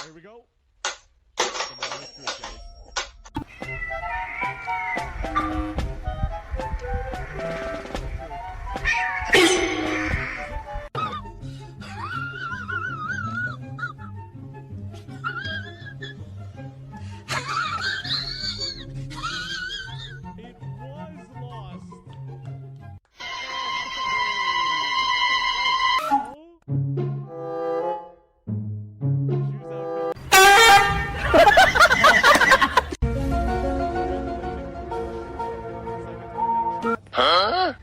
Here we go. Come on, let's do it, guys. It was lost. Huh?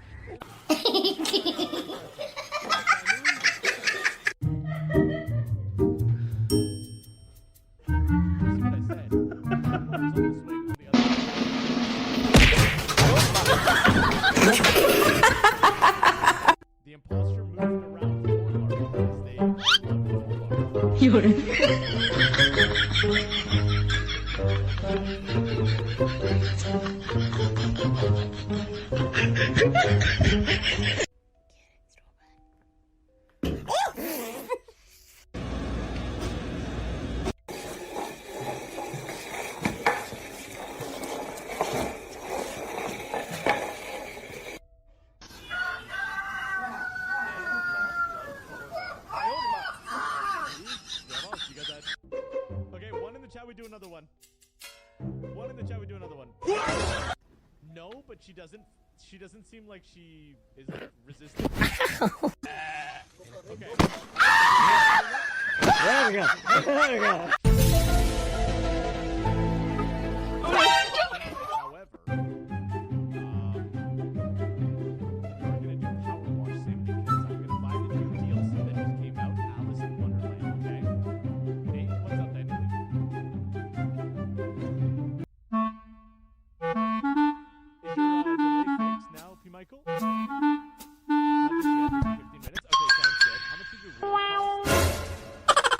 The imposter moved around because they love Full Okay, one in the chat, we do another one. One in the chat, we do another one. No, but she doesn't seem like she is resistant. Okay. There we go. There we go. However, we're gonna do Power Wash Sim because I'm gonna buy the new DLC that just came out, Alice in Wonderland, okay? Hey, what's up, Daniel? Is your delay fixed now, P. Michael? Not just yet, 15 minutes? Okay, sounds good. How much did your roll cost?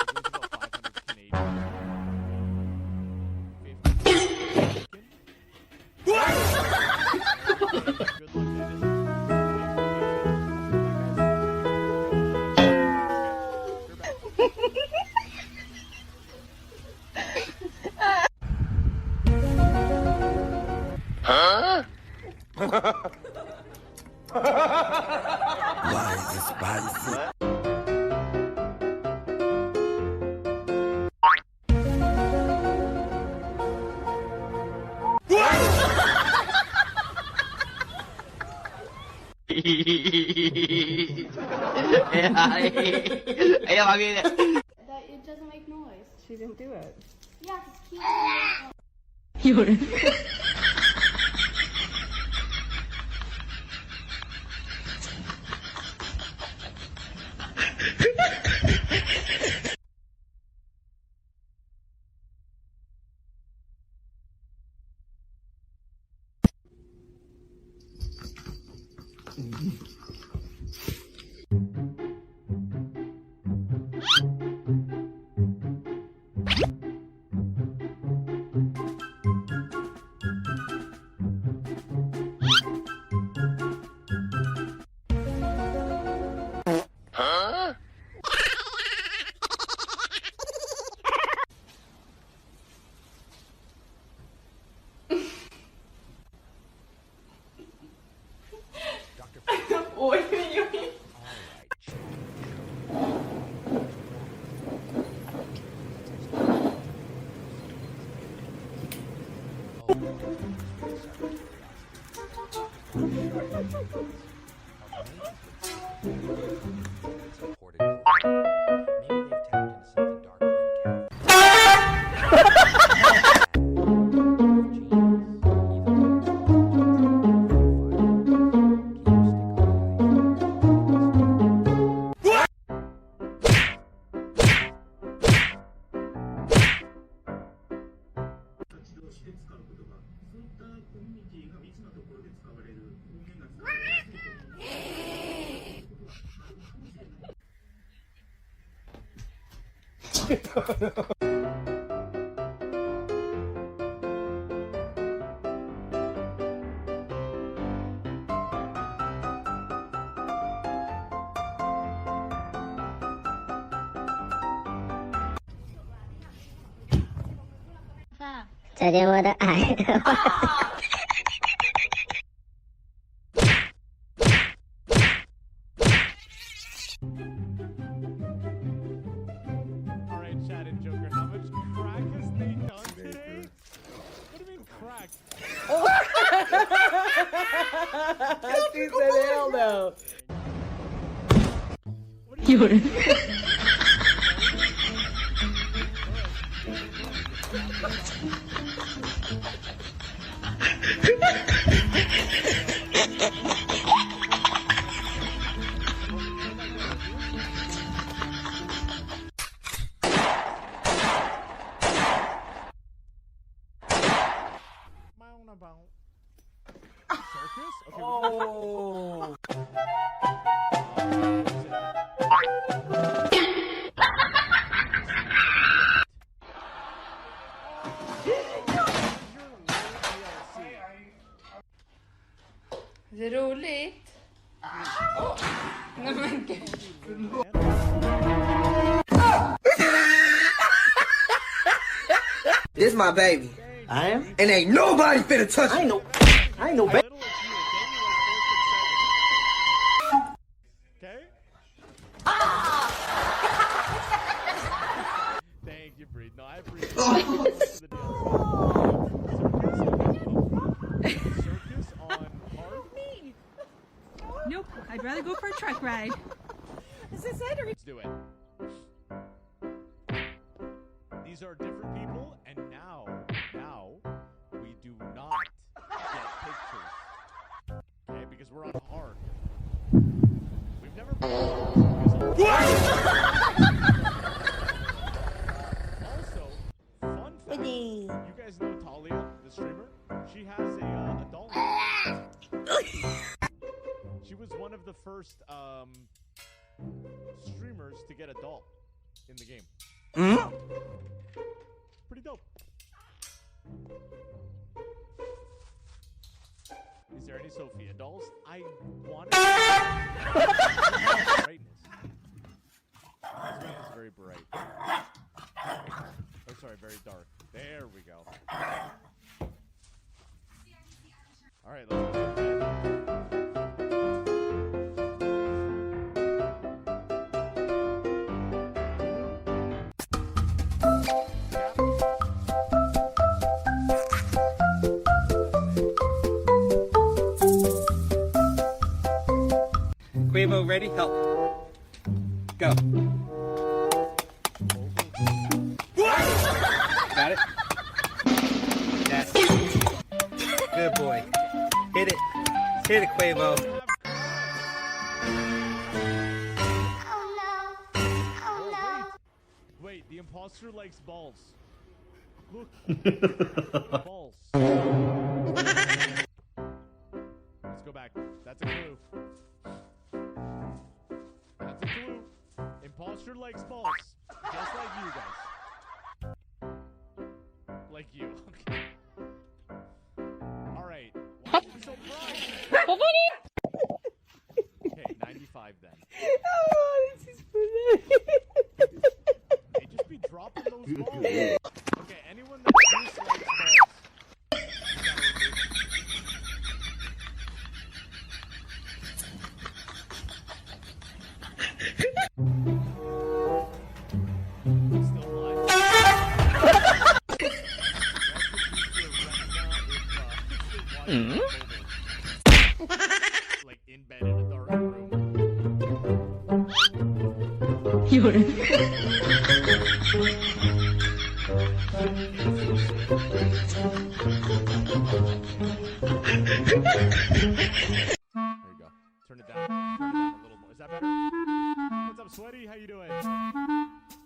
It was about 500 Canadian. Good luck, Dennis. Huh? Why is it spicy? That it doesn't make noise. She didn't do it. Yeah, because Huh? Oj, oj, oj. 再见我的爱。 Alright, Chad and Joker, how much crack has they done today? What do you mean crack? She said hell no. What do you mean? Circus? Okay, Oh. Är det roligt? Nej men gud. This my baby. I am? And ain't nobody finna touch I me. ain't no baby. Okay? Thank you, Breed. No, I appreciate it. Circus on hard? Nope, I'd rather go for a truck ride. Let's do it. These are different people, and now we do not get pictures. Okay, because we're on hard. We've never been Also, fun fact, you guys know Talia, the streamer? She has a doll. She was one of the first streamers to get a doll in the game. Pretty dope. Is there any Sophia dolls? I want brightness. This map is very bright. Oh, sorry, very dark. There we go. All right, let's go. Quavo, ready? Help. Go. Got it? That's it. Good boy. Hit it. Hit it, Quavo. Wait, the imposter likes balls. Look. Balls. Let's go back. That's a clue. That's a clue. Imposter likes balls. Just like you guys. Like you. Okay. Alright. Why are you so proud? Okay, 95 then. Oh, this is funny. Hey, just be dropping those balls. Okay, anyone that dislikes balls, you gotta remove them. Still alive. Like in bed in a dark room. There you go. Turn it down. Turn it down a little more. Is that better? What's up, Sweaty? How you doing?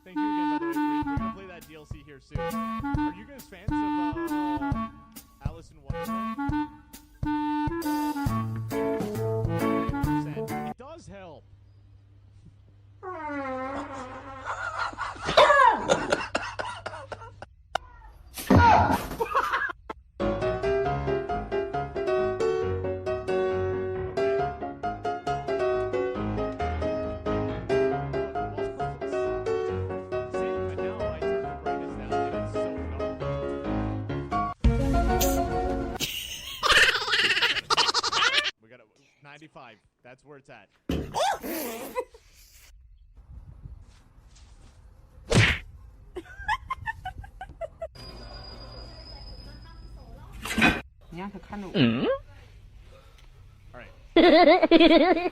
Thank you again, by the way, Breed. We're gonna play that DLC here soon. Are you guys fans of Alice in Wonderland? 100%. It does help. 样，他看着我。All right.